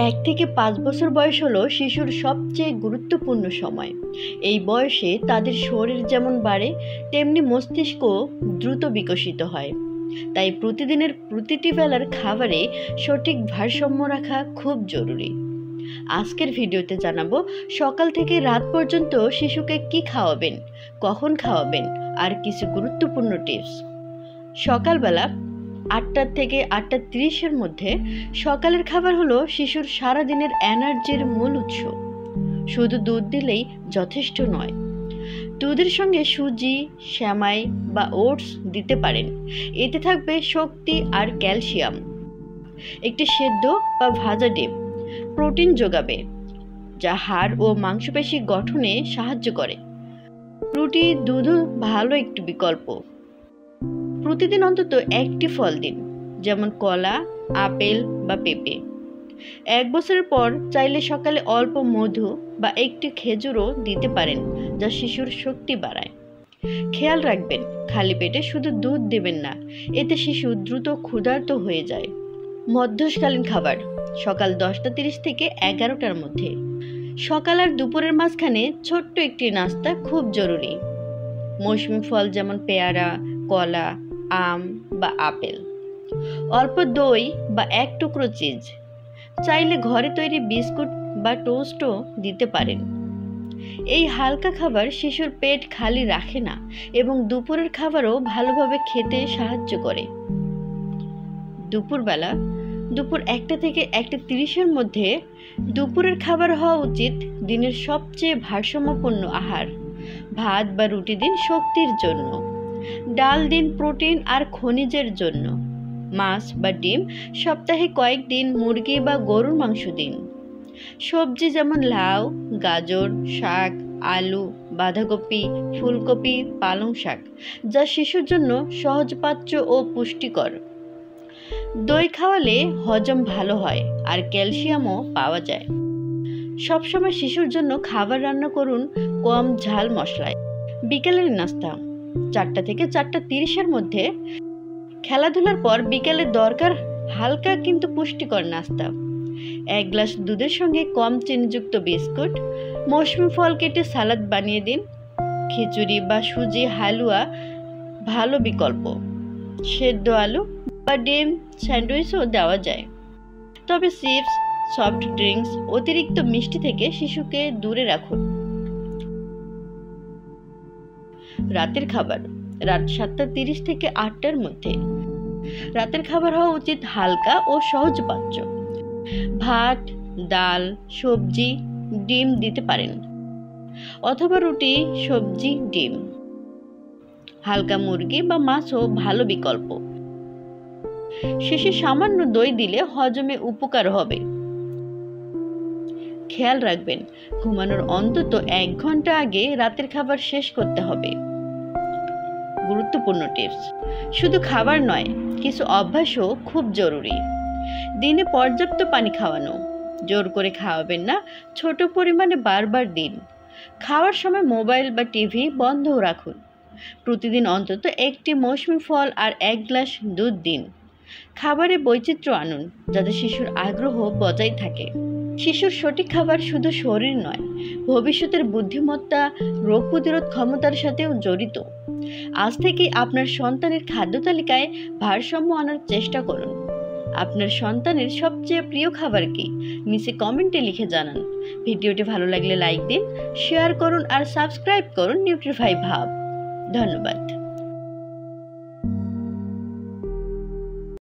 1 থেকে 5 বছর বয়স হলো শিশুর সবচেয়ে গুরুত্বপূর্ণ সময়। এই বয়সে তাদের শরীর যেমন বাড়ে, তেমনি মস্তিষ্কও দ্রুত বিকশিত হয়। তাই প্রতিদিনের প্রতিটি বেলার খাবারে সঠিক ভারসাম্য রাখা খুব জরুরি। আজকের ভিডিওতে জানাবো সকাল থেকে রাত পর্যন্ত শিশুকে কি খাওয়াবেন, কখন খাওয়াবেন আর কিছু গুরুত্বপূর্ণ টিপস। সকালবেলা 8টা থেকে 8:30-এর মধ্যে সকালের খাবার হলো শিশুর সারাদিনের এনার্জির মূল উৎস। শুধু দুধ দিলেই যথেষ্ট নয়, দুধের সঙ্গে সুজি, সেমাই বা ওটস দিতে পারেন। এতে থাকবে শক্তি আর ক্যালসিয়াম। একটি সেদ্ধ বা ভাজা ডিম প্রোটিন যোগাবে, যা হাড় ও মাংসপেশি গঠনে সাহায্য করে। রুটি, দুধও ভালো একটি বিকল্প। প্রতিদিন অন্তত একটি ফল দিন, যেমন কলা, আপেল বা পেঁপে। 1 বছরের পর চাইলে সকালে অল্প মধু বা একটি খেজুরও দিতে পারেন, যা শিশুর শক্তি বাড়ায়। খেয়াল রাখবেন, খালি পেটে শুধু দুধ দেবেন না, এতে শিশু দ্রুত ক্ষুধার্ত হয়ে যায়। মধ্যকালীন খাবার সকাল 10:30 থেকে 11টার মধ্যে। সকাল আর দুপুরের মাঝখানে ছোট্ট একটি নাস্তা খুব জরুরি। মৌসুমী ফল যেমন পেয়ারা, কলা, আম বা আপেল। অল্প দই বা 1 টুকরো চিজ। চাইলে ঘরে তৈরি বিস্কুট বা টোস্টও দিতে পারেন। এই হালকা খাবার শিশুর পেট খালি রাখে না এবং দুপুরের খাবারও ভালোভাবে খেতে সাহায্য করে। দুপুরবেলা দুপুর 1টা থেকে 1:30-এর মধ্যে দুপুরের খাবার হওয়া উচিত দিনের সবচেয়ে ভারসাম্যপূর্ণ আহার। ভাত বা রুটি দিন শক্তির জন্য, ডাল দিন প্রোটিন আর খনিজের জন্য, মাছ বা ডিম সপ্তাহে কয়েকদিন মুরগি বা গরুর মাংস দিন। সবজি যেমন লাউ, গাজর, শাক, আলু, বাঁধাকপি, ফুলকপি, পালং শাক, যা শিশুর জন্য সহজপাচ্য ও পুষ্টিকর। দই খাওয়ালে হজম ভালো হয় আর ক্যালসিয়ামও পাওয়া যায়। সবসময় শিশুর জন্য খাবার রান্না করুন কম ঝাল মশলায়। বিকেলের নাস্তা 4টা থেকে 4:30-এর মধ্যে। খেলাধুলার পর বিকেলে দরকার হালকা কিন্তু পুষ্টিকর নাস্তা। 1 গ্লাস দুধের সঙ্গে কম চিনিযুক্ত বিস্কুট। মৌসুমী ফল কেটে সালাদ বানিয়ে দিন। খিচুড়ি বা সুজি হালুয়া ভালো বিকল্প। সেদ্ধ আলু বা ডিম স্যান্ডউইচও দেওয়া যায়। তবে চিপস, সফট ড্রিঙ্কস, অতিরিক্ত মিষ্টি থেকে শিশুকে দূরে রাখুন। রাতের খাবার রাত 7:30 থেকে 8টার মধ্যে। রাতের খাবার হওয়া উচিত হালকা ও সহজপাচ্য। ভাত, ডাল, সবজি, ডিম দিতে পারেন, অথবা রুটি, সবজি, ডিম। হালকা মুরগি বা মাছও ভালো বিকল্প। শেষে সামান্য দই দিলে হজমে উপকার হবে। খেয়াল রাখবেন, ঘুমানোর অন্তত 1 ঘন্টা আগে রাতের খাবার শেষ করতে হবে। গুরুত্বপূর্ণ টিপস, শুধু খাবার নয়, কিছু অভ্যাসও খুব জরুরি। দিনে পর্যাপ্ত পানি খাওয়ানো, জোর করে খাওয়াবেন না, ছোট পরিমাণে বারবার দিন। খাওয়ার সময় মোবাইল বা টিভি বন্ধ রাখুন। প্রতিদিন অন্তত একটি মৌসুমী ফল আর 1 গ্লাস দুধ দিন। খাবারে বৈচিত্র্য আনুন, যাতে শিশুর আগ্রহ বজায় থাকে। শিশুর সঠিক খাবার শুধু শরীর নয়, ভবিষ্যতের বুদ্ধিমত্তা, রোগ প্রতিরোধ ক্ষমতার সাথেও জড়িত। আজ থেকে আপনার সন্তানের খাদ্য তালিকায় ভারসাম্য আনার চেষ্টা করুন। আপনার সন্তানের সবচেয়ে প্রিয় খাবার কি? নিচে কমেন্টে লিখে জানান। ভিডিওটি ভালো লাগলে লাইক দিন, শেয়ার করুন আর সাবস্ক্রাইব করুন নিউট্রিফাই ভাব। ধন্যবাদ।